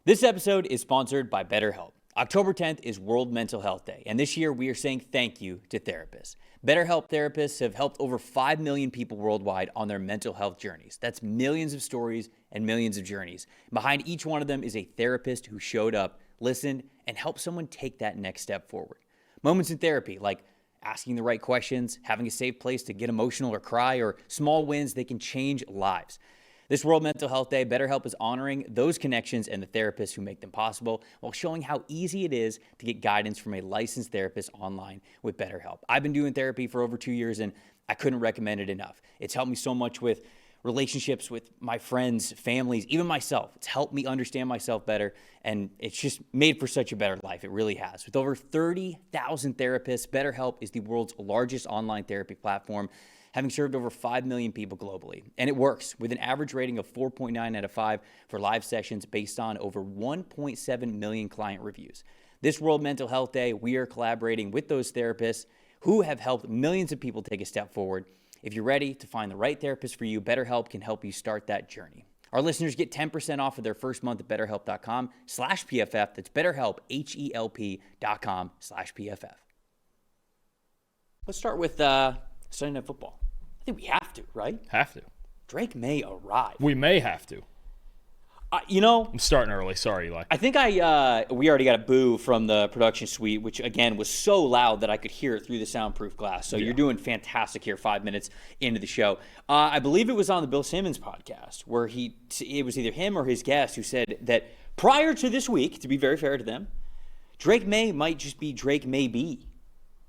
This episode is sponsored by BetterHelp. October 10th is World Mental Health Day, and this year we are saying thank you to therapists. BetterHelp therapists have helped over 5 million people worldwide on their mental health journeys. That's millions of stories and millions of journeys. Behind each one of them is a therapist who showed up, listened, and helped someone take that next step forward. Moments in therapy, like asking the right questions, having a safe place to get emotional or cry, or small wins, they can change lives. This World Mental Health Day, BetterHelp is honoring those connections and the therapists who make them possible while showing how easy it is to get guidance from a licensed therapist online with BetterHelp. I've been doing therapy for over 2 years and I couldn't recommend it enough. It's helped me so much with relationships with my friends, families, even myself. It's helped me understand myself better, and it's just made for such a better life. It really has. With over 30,000 therapists, BetterHelp is the world's largest online therapy platform, having served over 5 million people globally. And it works with an average rating of 4.9 out of 5 for live sessions based on over 1.7 million client reviews. This World Mental Health Day, we are collaborating with those therapists who have helped millions of people take a step forward. If you're ready to find the right therapist for you, BetterHelp can help you start that journey. Our listeners get 10% off of their first month at BetterHelp.com/PFF. That's BetterHelp, HELP.com/PFF. Let's start with Sunday Night Football. I think we have to, right? Have to. Drake may arrive. We may have to. I'm starting early. Sorry, Eli. I think we already got a boo from the production suite, which, again, was so loud that I could hear it through the soundproof glass. So You're doing fantastic here 5 minutes into the show. I believe it was on the Bill Simmons podcast where it was either him or his guest who said that prior to this week, to be very fair to them, Drake May might just be Drake May be.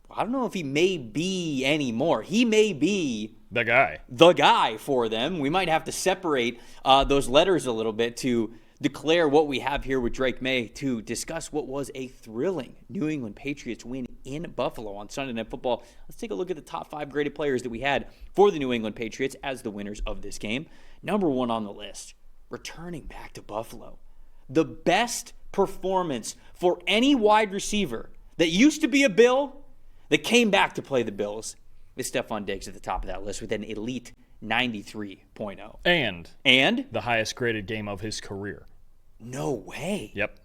I don't know if he may be anymore. He may be the guy for them. We might have to separate those letters a little bit to declare what we have here with Drake May to discuss what was a thrilling New England Patriots win in Buffalo on Sunday Night Football. Let's take a look at the top 5 graded players that we had for the New England Patriots as the winners of this game. Number 1 on the list, returning back to Buffalo. The best performance for any wide receiver that used to be a Bill that came back to play the Bills is Stefon Diggs at the top of that list with an elite 93.0. And the highest graded game of his career. No way. Yep.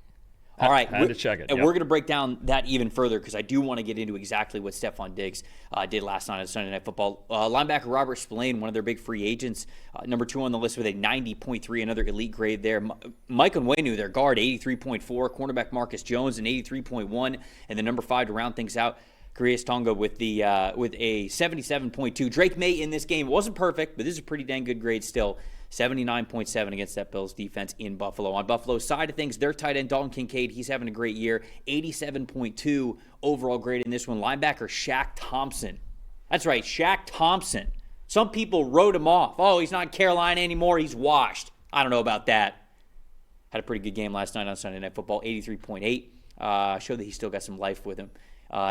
All right. Had to check it. And we're going to break down that even further because I do want to get into exactly what Stefon Diggs did last night on Sunday Night Football. Linebacker Robert Spillane, one of their big free agents, number 2 on the list with a 90.3, another elite grade there. Mike Onwenu, their guard, 83.4. Cornerback Marcus Jones, an 83.1. And the number 5 to round things out, Karius Tonga with a 77.2. Drake May in this game wasn't perfect, but this is a pretty dang good grade still. 79.7 against that Bills defense in Buffalo. On Buffalo's side of things, their tight end Dalton Kincaid, he's having a great year. 87.2 overall grade in this one. Linebacker Shaq Thompson. That's right, Shaq Thompson. Some people wrote him off. Oh, he's not in Carolina anymore. He's washed. I don't know about that. Had a pretty good game last night on Sunday Night Football. 83.8. Showed that he's still got some life with him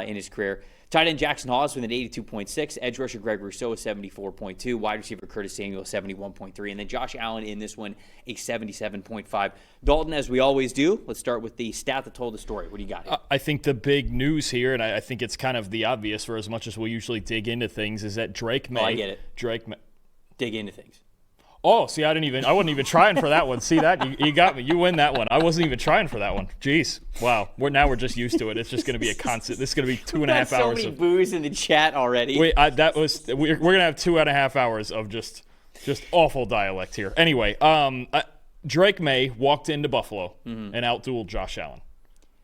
in his career. Tight end Jackson Hollis with an 82.6. Edge rusher Greg Rousseau, a 74.2. Wide receiver Curtis Samuel, 71.3. And then Josh Allen in this one, a 77.5. Dalton, as we always do, let's start with the stat that told the story. What do you got here? I think the big news here, and I think it's kind of the obvious for as much as we usually dig into things, is that Drake May. Oh, I get it. Drake May. Dig into things. Oh, see, I wasn't even trying for that one. See that? You got me. You win that one. I wasn't even trying for that one. Jeez. Wow. We're just used to it. It's just going to be a constant. This is going to be 2.5 hours. So many boos in the chat already. Wait, we're going to have 2.5 hours of just awful dialect here. Anyway, Drake May walked into Buffalo and outdueled Josh Allen.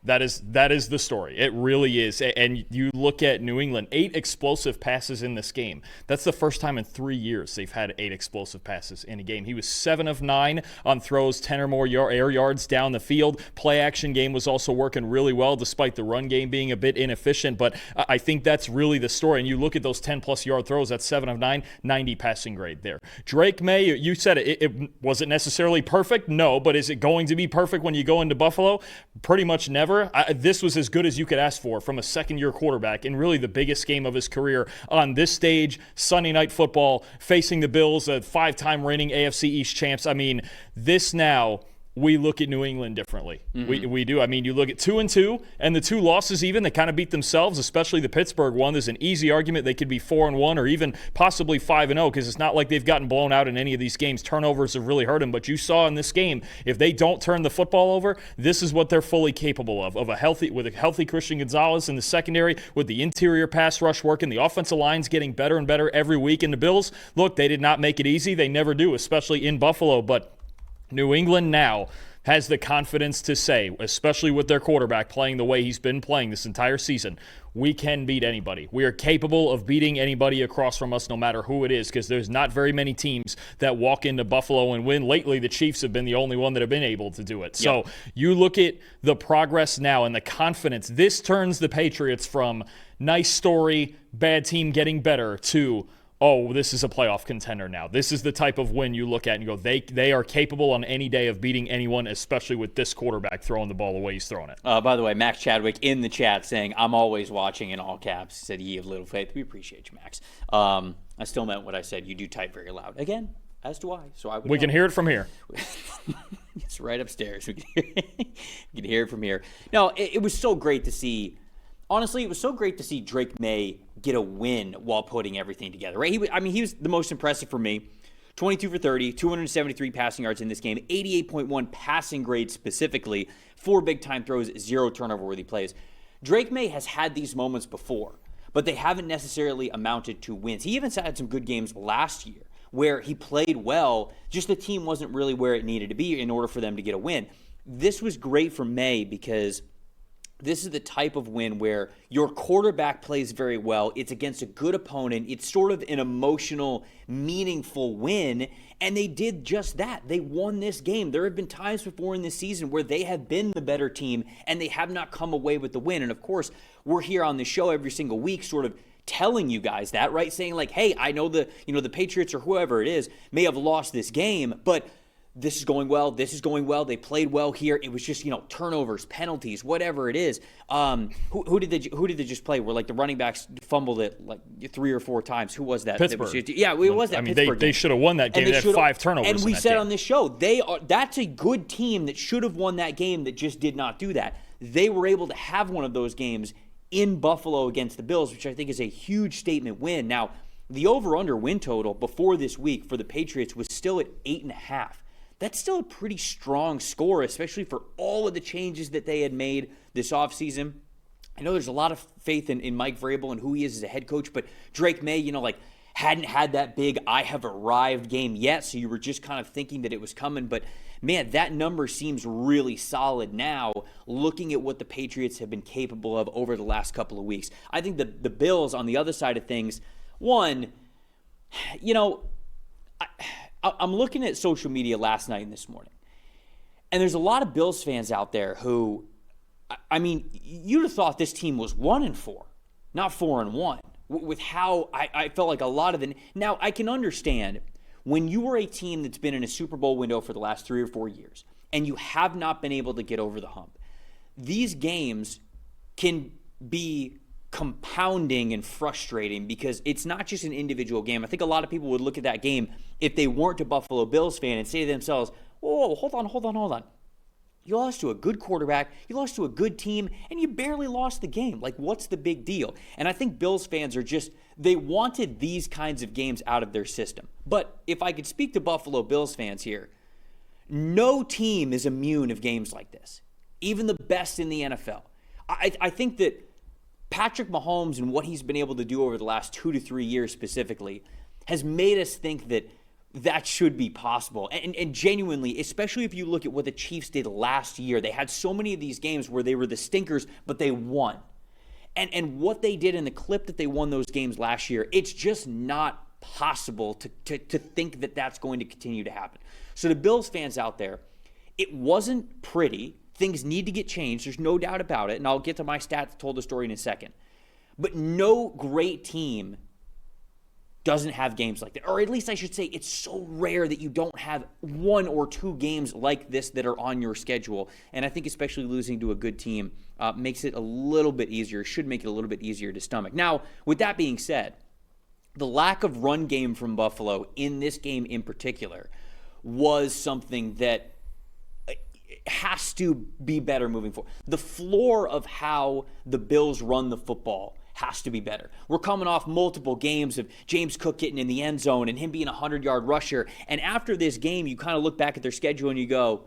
That is the story. It really is. And you look at New England, 8 explosive passes in this game. That's the first time in 3 years they've had 8 explosive passes in a game. He was 7 of 9 on throws, 10 or more air yards down the field. Play action game was also working really well despite the run game being a bit inefficient. But I think that's really the story. And you look at those 10-plus yard throws, that's 7 of 9, 90 passing grade there. Drake May, you said it wasn't necessarily perfect? No, but is it going to be perfect when you go into Buffalo? Pretty much never. This was as good as you could ask for from a second-year quarterback in really the biggest game of his career on this stage, Sunday Night Football, facing the Bills, a 5-time reigning AFC East champs. I mean, this now we look at New England differently. We do. I mean, you look at 2-2, and the 2 losses even, they kind of beat themselves, especially the Pittsburgh one. There's an easy argument they could be 4-1 or even possibly 5-0 because it's not like they've gotten blown out in any of these games. Turnovers have really hurt them. But you saw in this game, if they don't turn the football over, this is what they're fully capable of a healthy Christian Gonzalez in the secondary, with the interior pass rush working, the offensive line's getting better and better every week. And the Bills, look, they did not make it easy. They never do, especially in Buffalo. But New England now has the confidence to say, especially with their quarterback playing the way he's been playing this entire season, we can beat anybody. We are capable of beating anybody across from us, no matter who it is, because there's not very many teams that walk into Buffalo and win. Lately, the Chiefs have been the only one that have been able to do it. So you look at the progress now and the confidence. This turns the Patriots from nice story, bad team getting better, to oh, this is a playoff contender now. This is the type of win you look at and you go, they are capable on any day of beating anyone, especially with this quarterback throwing the ball the way he's throwing it. By the way, Max Chadwick in the chat saying, I'm always watching in all caps, said ye of little faith. We appreciate you, Max. I still meant what I said. You do type very loud. Again, as do I. So I would We can hear it from here. It's right upstairs. We can hear it from here. No, it was so great to see. Honestly, it was so great to see Drake May get a win while putting everything together, right? He was the most impressive for me. 22 for 30, 273 passing yards in this game, 88.1 passing grade specifically, 4 big-time throws, 0 turnover-worthy plays. Drake May has had these moments before, but they haven't necessarily amounted to wins. He even had some good games last year where he played well, just the team wasn't really where it needed to be in order for them to get a win. This was great for May because this is the type of win where your quarterback plays very well. It's against a good opponent. It's sort of an emotional, meaningful win, and they did just that. They won this game. There have been times before in this season where they have been the better team, and they have not come away with the win. And, of course, we're here on the show every single week sort of telling you guys that, right? Saying, like, hey, I know the Patriots or whoever it is may have lost this game, but this is going well. This is going well. They played well here. It was just, turnovers, penalties, whatever it is. Who did they just play? Where like the running backs fumbled it like 3 or 4 times. Who was that? Pittsburgh. It was that. Pittsburgh they should have won that game. They had 5 turnovers. And we in said game. on this show, that's a good team that should have won that game that just did not do that. They were able to have one of those games in Buffalo against the Bills, which I think is a huge statement win. Now, the over/under win total before this week for the Patriots was still at 8.5. That's still a pretty strong score, especially for all of the changes that they had made this offseason. I know there's a lot of faith in Mike Vrabel and who he is as a head coach, but Drake May, hadn't had that big I have arrived game yet, so you were just kind of thinking that it was coming. But, man, that number seems really solid now, looking at what the Patriots have been capable of over the last couple of weeks. I think the Bills, on the other side of things, one, I'm looking at social media last night and this morning, and there's a lot of Bills fans out there who, you'd have thought this team was 1-4, not 4-1, with how I felt like a lot of the. Now, I can understand when you are a team that's been in a Super Bowl window for the last 3 or 4 years, and you have not been able to get over the hump. These games can be compounding and frustrating because it's not just an individual game. I think a lot of people would look at that game if they weren't a Buffalo Bills fan and say to themselves, whoa, hold on. You lost to a good quarterback, you lost to a good team, and you barely lost the game. Like, what's the big deal? And I think Bills fans are they wanted these kinds of games out of their system. But if I could speak to Buffalo Bills fans here, no team is immune of games like this, even the best in the NFL. I think that Patrick Mahomes and what he's been able to do over the last 2 to 3 years specifically has made us think that should be possible. And genuinely, especially if you look at what the Chiefs did last year, they had so many of these games where they were the stinkers, but they won. And what they did in the clip that they won those games last year, it's just not possible to think that that's going to continue to happen. So the Bills fans out there, it wasn't pretty. Things need to get changed. There's no doubt about it. And I'll get to my stats, told the story in a second. But no great team doesn't have games like that. Or at least I should say it's so rare that you don't have 1 or 2 games like this that are on your schedule. And I think especially losing to a good team makes it a little bit easier, should make it a little bit easier to stomach. Now, with that being said, the lack of run game from Buffalo in this game in particular was something that has to be better moving forward. The floor of how the Bills run the football has to be better. We're coming off multiple games of James Cook getting in the end zone and him being a 100-yard rusher. And after this game, you kind of look back at their schedule and you go,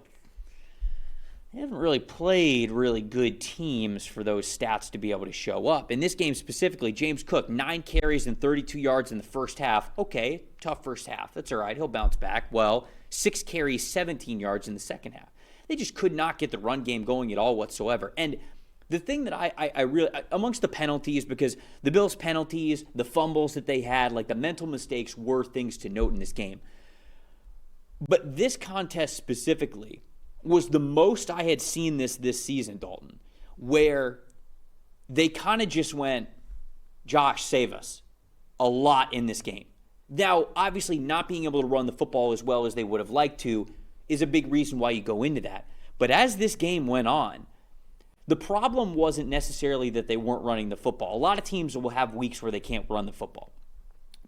they haven't really played really good teams for those stats to be able to show up. In this game specifically, James Cook, 9 carries and 32 yards in the first half. Okay, tough first half. That's all right. He'll bounce back. Well, 6 carries, 17 yards in the second half. They just could not get the run game going at all whatsoever. And the thing that I really, amongst the penalties, because the Bills' penalties, the fumbles that they had, like the mental mistakes were things to note in this game. But this contest specifically was the most I had seen this season, Dalton, where they kind of just went, Josh, save us, a lot in this game. Now, obviously, not being able to run the football as well as they would have liked to is a big reason why you go into that. But as this game went on, the problem wasn't necessarily that they weren't running the football. A lot of teams will have weeks where they can't run the football.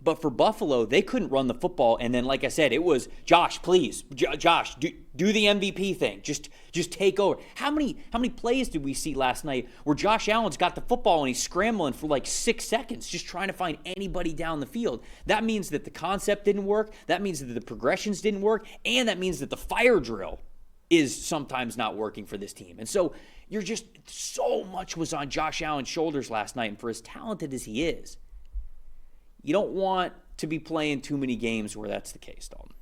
But for Buffalo, they couldn't run the football. And then, like I said, it was, Josh, please, Josh, do the MVP thing. Just take over. How many plays did we see last night where Josh Allen's got the football and he's scrambling for like 6 seconds, just trying to find anybody down the field? That means that the concept didn't work. That means that the progressions didn't work. And that means that the fire drill is sometimes not working for this team. And so so much was on Josh Allen's shoulders last night. And for as talented as he is, you don't want to be playing too many games where that's the case, Dalton.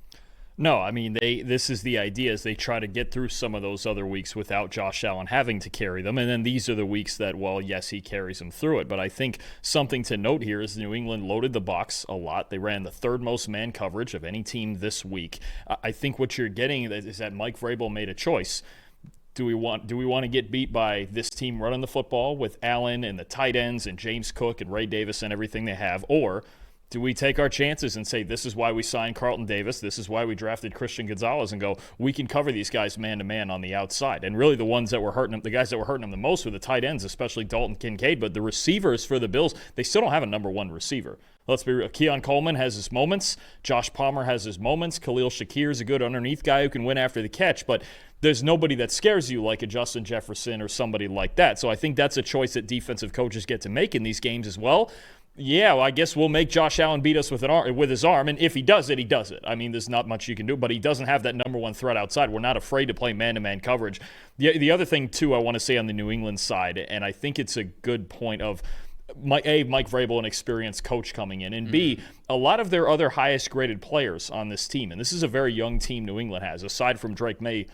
No, I mean, this is the idea, is they try to get through some of those other weeks without Josh Allen having to carry them. And then these are the weeks that, well, yes, he carries them through it. But I think something to note here is New England loaded the box a lot. They ran the 3rd most man coverage of any team this week. I think what you're getting is that Mike Vrabel made a choice. Do we want to get beat by this team running the football with Allen and the tight ends and James Cook and Ray Davis and everything they have? Or do we take our chances and say, this is why we signed Carlton Davis, this is why we drafted Christian Gonzalez, and go, we can cover these guys man-to-man on the outside? And really the ones that were hurting them, the guys that were hurting them the most were the tight ends, especially Dalton Kincaid. But the receivers for the Bills, they still don't have a number 1 receiver. Let's be real. Keon Coleman has his moments. Josh Palmer has his moments. Khalil Shakir is a good underneath guy who can win after the catch. But there's nobody that scares you like a Justin Jefferson or somebody like that. So I think that's a choice that defensive coaches get to make in these games as well. Yeah, well, I guess we'll make Josh Allen beat us with his arm, and if he does it, he does it. I mean, there's not much you can do, but he doesn't have that number 1 threat outside. We're not afraid to play man-to-man coverage. The other thing, too, I want to say on the New England side, and I think it's a good point of, Mike Vrabel, an experienced coach coming in, and B, a lot of their other highest-graded players on this team, and this is a very young team New England has, aside from Drake May,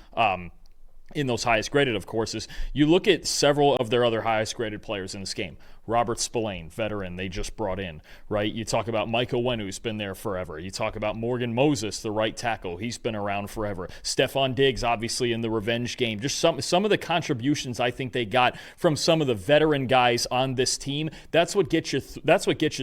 in those highest graded, of course, is you look at several of their other highest graded players in this game. Robert Spillane, veteran, they just brought in, right? You talk about Michael Wen, who's been there forever. You talk about Morgan Moses, the right tackle. He's been around forever. Stefon Diggs, obviously, in the revenge game. Just some of the contributions I think they got from some of the veteran guys on this team. That's what gets you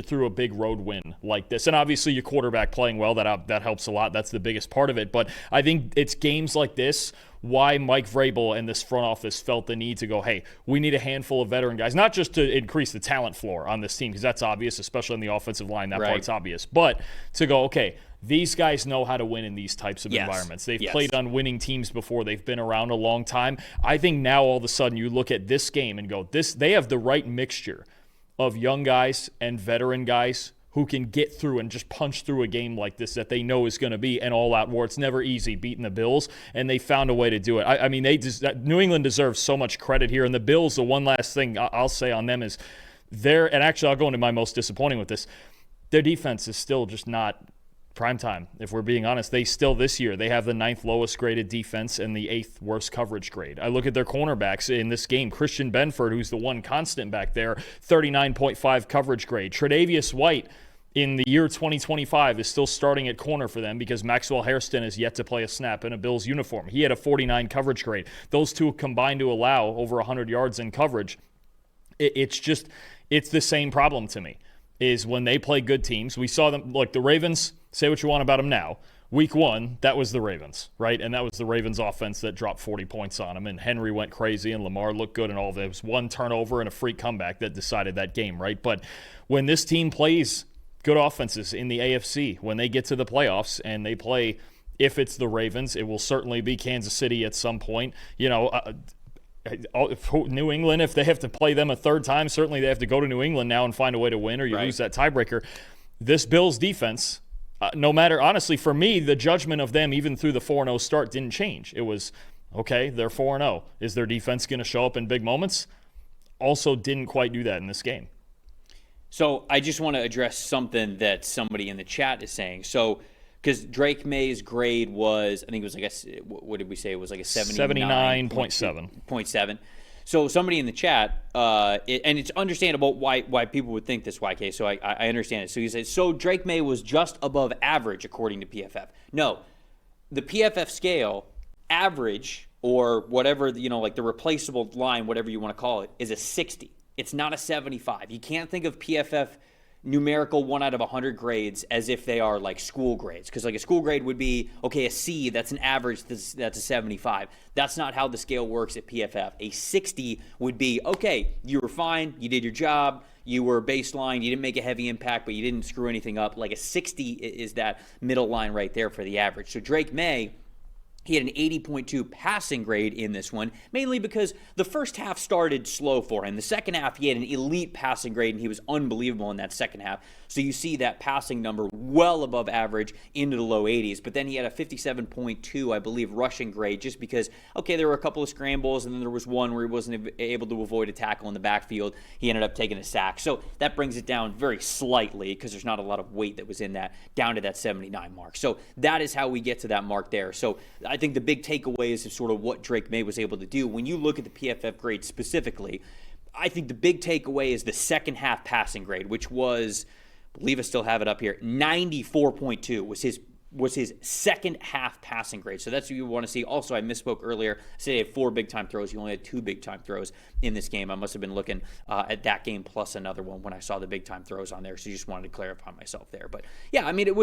through a big road win like this. And obviously, your quarterback playing well, that helps a lot. That's the biggest part of it. But I think it's games like this why Mike Vrabel and this front office felt the need to go, hey, we need a handful of veteran guys, not just to increase the talent floor on this team, because that's obvious, especially on the offensive line. That part's obvious. But to go, okay, these guys know how to win in these types of environments. They've played on winning teams before. They've been around a long time. I think now all of a sudden you look at this game and go, they have the right mixture of young guys and veteran guys who can get through and just punch through a game like this that they know is going to be an all-out war. It's never easy beating the Bills, and they found a way to do it. I mean, New England deserves so much credit here, and the Bills, the one last thing I'll say on them is and actually I'll go into my most disappointing with this, their defense is still just not prime time. If we're being honest, this year, they have the 9th lowest graded defense and the 8th worst coverage grade. I look at their cornerbacks in this game. Christian Benford, who's the one constant back there, 39.5 coverage grade. Tre'Davious White, in the year 2025, is still starting at corner for them because Maxwell Hairston has yet to play a snap in a Bills uniform. He had a 49 coverage grade. Those two combined to allow over 100 yards in coverage. It's the same problem to me, is when they play good teams. We saw them, like the Ravens, say what you want about them now. Week 1, that was the Ravens, right? And that was the Ravens offense that dropped 40 points on them, and Henry went crazy, and Lamar looked good, and all of it. It was one turnover and a freak comeback that decided that game, right? But when this team plays good offenses in the AFC, when they get to the playoffs and they play If it's the Ravens, it will certainly be Kansas City at some point. New England, if they have to play them a third time, certainly they have to go to New England now and find a way to win, or you lose that tiebreaker. This Bills defense, no matter, honestly, for me, the judgment of them, even through the 4-0 start, didn't change. It was, okay, they're 4-0. Is their defense going to show up in big moments? Also didn't quite do that in this game. So I just want to address something that somebody in the chat is saying. So, because Drake May's grade was, I think it was like what did we say? It was like a 79.7. So somebody in the chat, and it's understandable why people would think this, YK, so I understand it. So he says, so Drake May was just above average according to PFF. No, the PFF scale, average, or whatever, like the replaceable line, whatever you want to call it, is a 60. It's not a 75. You can't think of PFF numerical 1 out of 100 grades as if they are like school grades, because like a school grade would be, okay, a C, that's an average, that's a 75. That's not how the scale works at PFF. A 60 would be, okay, you were fine, you did your job, you were baseline, you didn't make a heavy impact, but you didn't screw anything up. Like a 60 is that middle line right there for the average. So Drake May, he had an 80.2 passing grade in this one, mainly because the first half started slow for him. The second half, he had an elite passing grade, and he was unbelievable in that second half. So you see that passing number well above average into the low 80s. But then he had a 57.2, I believe, rushing grade, just because, okay, there were a couple of scrambles, and then there was one where he wasn't able to avoid a tackle in the backfield. He ended up taking a sack. So that brings it down very slightly, because there's not a lot of weight that was in that, down to that 79 mark. So that is how we get to that mark there. So I think the big takeaway is sort of what Drake May was able to do. When you look at the PFF grade specifically, I think the big takeaway is the second half passing grade, which was, I believe I still have it up here, 94.2 was his second half passing grade. So that's what you want to see. Also, I misspoke earlier. I said he had 4 big-time throws. He only had 2 big-time throws in this game. I must have been looking at that game plus another one when I saw the big-time throws on there. So just wanted to clarify myself there. But yeah, I mean,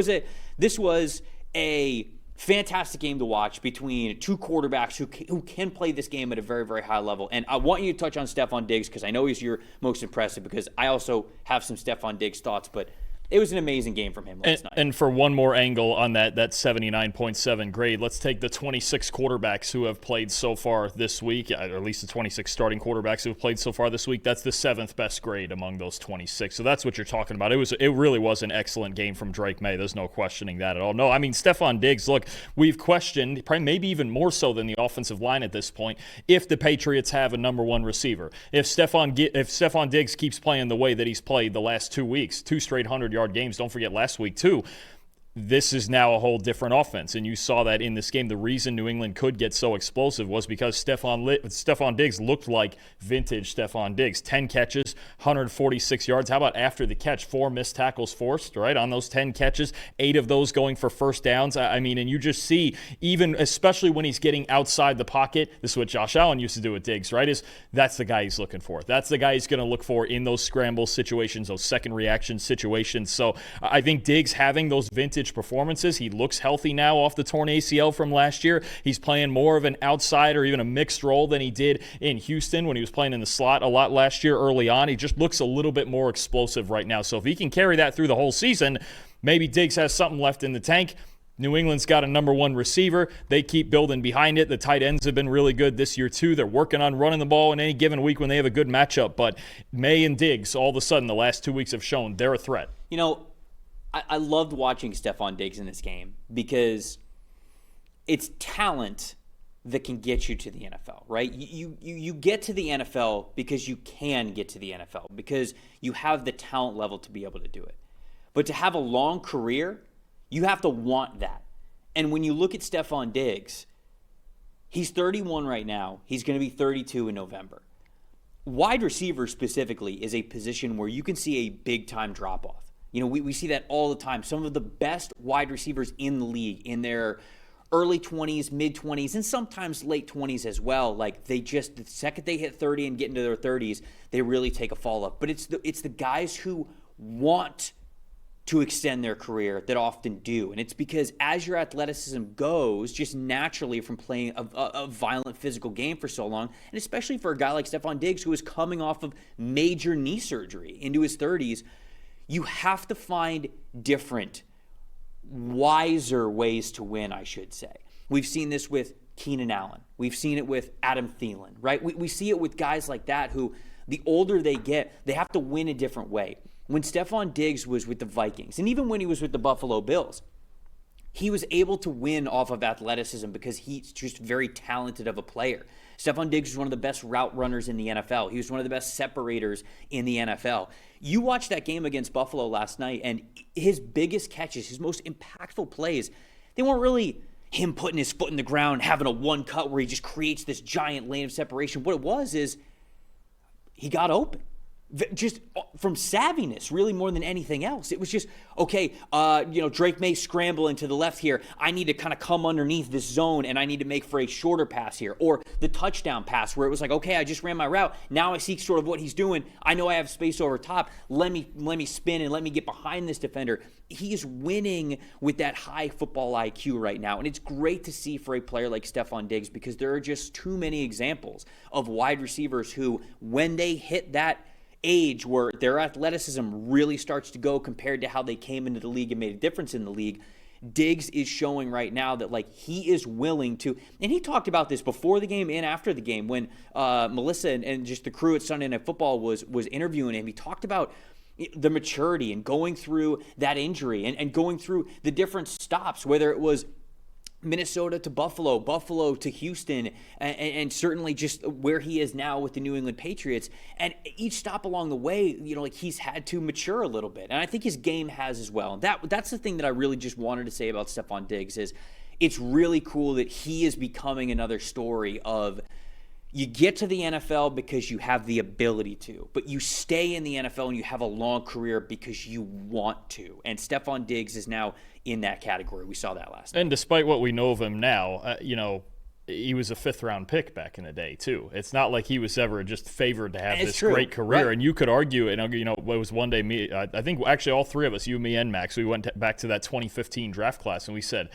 this was a fantastic game to watch between two quarterbacks who can play this game at a very, very high level. And I want you to touch on Stefon Diggs, because I know he's your most impressive, because I also have some Stefon Diggs thoughts, but it was an amazing game from him last night. And for one more angle on that 79.7 grade, let's take the 26 quarterbacks who have played so far this week, or at least the 26 starting quarterbacks who have played so far this week. That's the 7th best grade among those 26. So that's what you're talking about. It really was an excellent game from Drake May. There's no questioning that at all. No, I mean, Stefon Diggs, look, we've questioned, probably maybe even more so than the offensive line at this point, if the Patriots have a number one receiver. If Stefon Diggs keeps playing the way that he's played the last 2 weeks, 2 straight 100-yard games. Don't forget last week too. This is now a whole different offense, and you saw that in this game. The reason New England could get so explosive was because Stefon Diggs looked like vintage Stefon Diggs. 10 catches, 146 yards. How about after the catch? 4 missed tackles forced, right? On those 10 catches, 8 of those going for first downs. I mean, and you just see, even especially when he's getting outside the pocket, this is what Josh Allen used to do with Diggs, right? That's the guy he's looking for. That's the guy he's going to look for in those scramble situations, those second reaction situations. So I think Diggs having those vintage performances. He looks healthy now off the torn ACL from last year. He's playing more of an outside or even a mixed role than he did in Houston when he was playing in the slot a lot last year early on. He just looks a little bit more explosive right now. So if he can carry that through the whole season, maybe Diggs has something left in the tank. New England's got a number one receiver. They keep building behind it. The tight ends have been really good this year too. They're working on running the ball in any given week when they have a good matchup. But May and Diggs, all of a sudden, the last 2 weeks have shown they're a threat. You know, I loved watching Stefon Diggs in this game because it's talent that can get you to the NFL, right? You get to the NFL because you can get to the NFL, because you have the talent level to be able to do it. But to have a long career, you have to want that. And when you look at Stefon Diggs, he's 31 right now. He's going to be 32 in November. Wide receiver specifically is a position where you can see a big-time drop-off. You know, we see that all the time. Some of the best wide receivers in the league, in their early 20s, mid-20s, and sometimes late 20s as well, like the second they hit 30 and get into their 30s, they really take a fall off. But it's the guys who want to extend their career that often do. And it's because as your athleticism goes, just naturally from playing a violent physical game for so long, and especially for a guy like Stefon Diggs, who is coming off of major knee surgery into his 30s, you have to find different wiser ways to win, I should say. We've seen this with Keenan Allen. We've seen it with Adam Thielen, right? We see it with guys like that who, the older they get, they have to win a different way. When Stefon Diggs was with the Vikings, and even when he was with the Buffalo Bills, he was able to win off of athleticism because he's just very talented of a player. Stefon Diggs was one of the best route runners in the NFL. He was one of the best separators in the NFL. You watched that game against Buffalo last night, and his biggest catches, his most impactful plays, they weren't really him putting his foot in the ground, having a one cut where he just creates this giant lane of separation. What it was is he got open. Just from savviness, really more than anything else. It was just, okay, Drake May scrambling to the left here. I need to kind of come underneath this zone, and I need to make for a shorter pass here. Or the touchdown pass where it was like, okay, I just ran my route. Now I see sort of what he's doing. I know I have space over top. Let me spin and let me get behind this defender. He's winning with that high football IQ right now. And it's great to see for a player like Stefon Diggs because there are just too many examples of wide receivers who, when they hit that age where their athleticism really starts to go compared to how they came into the league and made a difference in the league, Diggs is showing right now that he is willing to, and he talked about this before the game and after the game when Melissa and just the crew at Sunday Night Football was interviewing him. He talked about the maturity and going through that injury and going through the different stops, whether it was Minnesota to Buffalo, Buffalo to Houston, and certainly just where he is now with the New England Patriots. And each stop along the way, he's had to mature a little bit. And I think his game has as well. And that's the thing that I really just wanted to say about Stefon Diggs is it's really cool that he is becoming another story of you get to the NFL because you have the ability to, but you stay in the NFL and you have a long career because you want to. And Stefon Diggs is now in that category. We saw that last night. And despite what we know of him now, he was a fifth-round pick back in the day, too. It's not like he was ever just favored to have this great career. Right. And you could argue, it was one day me, I think actually all three of us, you, me, and Max, we went back to that 2015 draft class, and we said,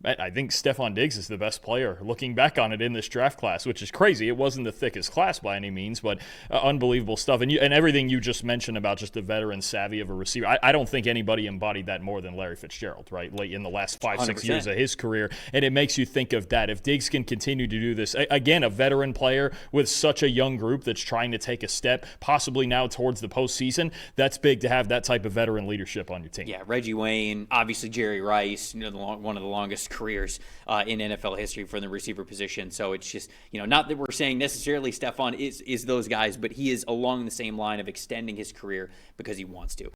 I think Stefon Diggs is the best player looking back on it in this draft class, which is crazy. It wasn't the thickest class by any means, but unbelievable stuff. And everything you just mentioned about just the veteran savvy of a receiver, I don't think anybody embodied that more than Larry Fitzgerald, right? Late in the last 5-6 years of his career. And it makes you think of that. If Diggs can continue to do this, again, a veteran player with such a young group that's trying to take a step, possibly now towards the postseason, that's big to have that type of veteran leadership on your team. Yeah, Reggie Wayne, obviously Jerry Rice, one of the longest careers in NFL history for the receiver position. So it's just, not that we're saying necessarily Stefon is those guys, but he is along the same line of extending his career because he wants to.